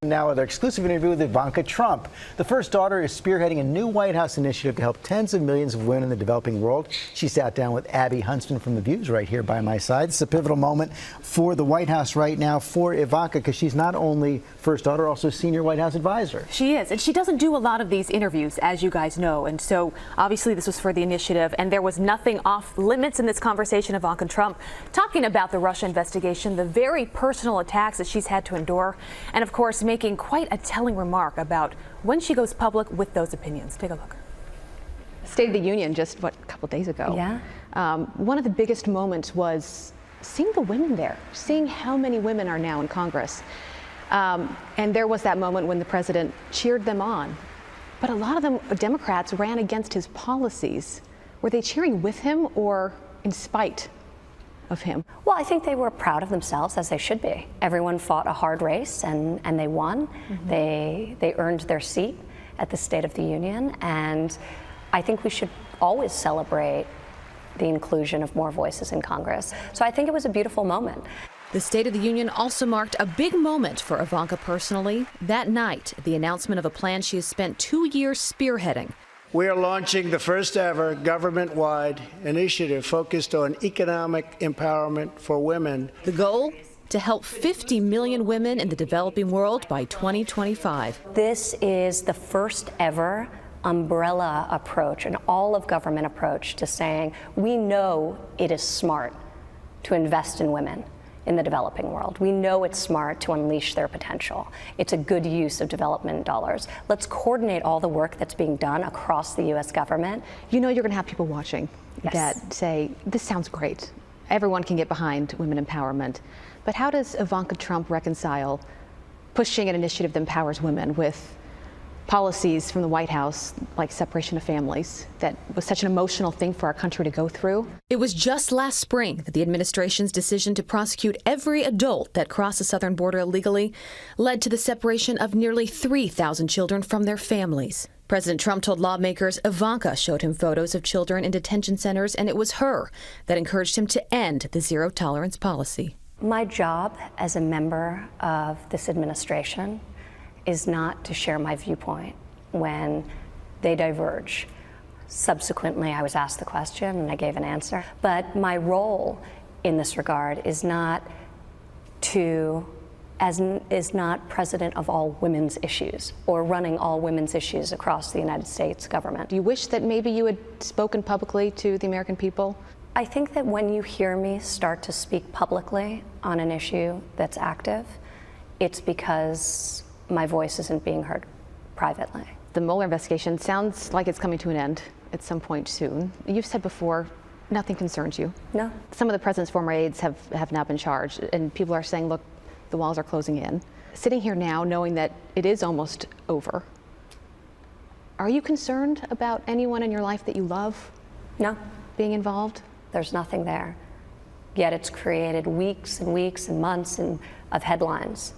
Now with our exclusive interview with Ivanka Trump. The first daughter is spearheading a new White House initiative to help tens of millions of women in the developing world. She sat down with Abby Huntsman from The Views right here by my side. It's a pivotal moment for the White House right now for Ivanka because she's not only first daughter, also senior White House advisor. She is, and she doesn't do a lot of these interviews, as you guys know, and so obviously this was for the initiative, and there was nothing off limits in this conversation. Ivanka Trump talking about the Russia investigation, the very personal attacks that she's had to endure, and of course making quite a telling remark about when she goes public with those opinions. Take a look. State of the Union just, a couple days ago. Yeah. One of the biggest moments was seeing the women there, seeing how many women are now in Congress. And there was that moment when the president cheered them on. But a lot of them, Democrats, ran against his policies. Were they cheering with him or in spite of him? Well, I think they were proud of themselves, as they should be. Everyone fought a hard race and they won. Mm-hmm. They earned their seat at the State of the Union, and I think we should always celebrate the inclusion of more voices in Congress. So I think it was a beautiful moment. The State of the Union also marked a big moment for Ivanka personally. That night, the announcement of a plan she has spent 2 years spearheading. We are launching the first ever government-wide initiative focused on economic empowerment for women. The goal? To help 50 million women in the developing world by 2025. This is the first ever umbrella approach, an all-of-government approach to saying we know it is smart to invest in women in the developing world. We know it's smart to unleash their potential. It's a good use of development dollars. Let's coordinate all the work that's being done across the U.S. government. You know you're going to have people watching Yes. that say, this sounds great. Everyone can get behind women empowerment. But how does Ivanka Trump reconcile pushing an initiative that empowers women with policies from the White House, like separation of families, that was such an emotional thing for our country to go through? It was just last spring that the administration's decision to prosecute every adult that crossed the southern border illegally led to the separation of nearly 3,000 children from their families. President Trump told lawmakers Ivanka showed him photos of children in detention centers, and it was her that encouraged him to end the zero-tolerance policy. My job as a member of this administration is not to share my viewpoint when they diverge. Subsequently, I was asked the question and I gave an answer. But my role in this regard is not president of all women's issues or running all women's issues across the United States government. Do you wish that maybe you had spoken publicly to the American people? I think that when you hear me start to speak publicly on an issue that's active, it's because my voice isn't being heard privately. The Mueller investigation sounds like it's coming to an end at some point soon. You've said before, nothing concerns you. No. Some of the president's former aides have now been charged, and people are saying, look, the walls are closing in. Sitting here now, knowing that it is almost over, are you concerned about anyone in your life that you love? No. Being involved? There's nothing there. Yet it's created weeks and weeks and months of headlines.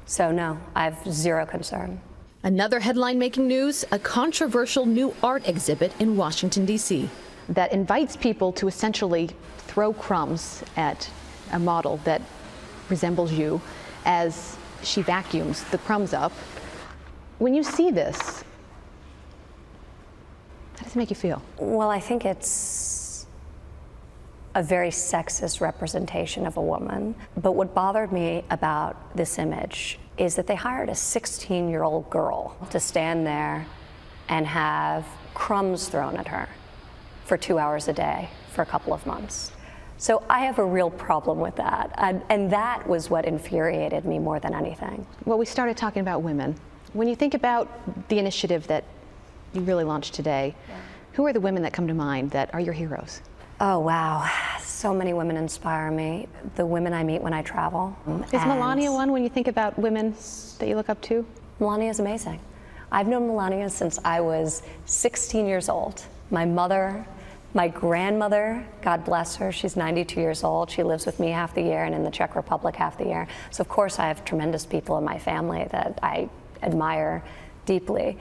So no, I have zero concern. Another headline making news, a controversial new art exhibit in Washington, D.C. that invites people to essentially throw crumbs at a model that resembles you as she vacuums the crumbs up. When you see this, how does it make you feel? Well, I think it's a very sexist representation of a woman. But what bothered me about this image is that they hired a 16-year-old girl to stand there and have crumbs thrown at her for 2 hours a day for a couple of months. So I have a real problem with that. And that was what infuriated me more than anything. Well, we started talking about women. When you think about the initiative that you really launched today, who are the women that come to mind that are your heroes? Oh, wow. So many women inspire me. The women I meet when I travel. Is Melania one when you think about women that you look up to? Melania is amazing. I've known Melania since I was 16 years old. My mother, my grandmother, God bless her, she's 92 years old. She lives with me half the year and in the Czech Republic half the year. So of course I have tremendous people in my family that I admire deeply.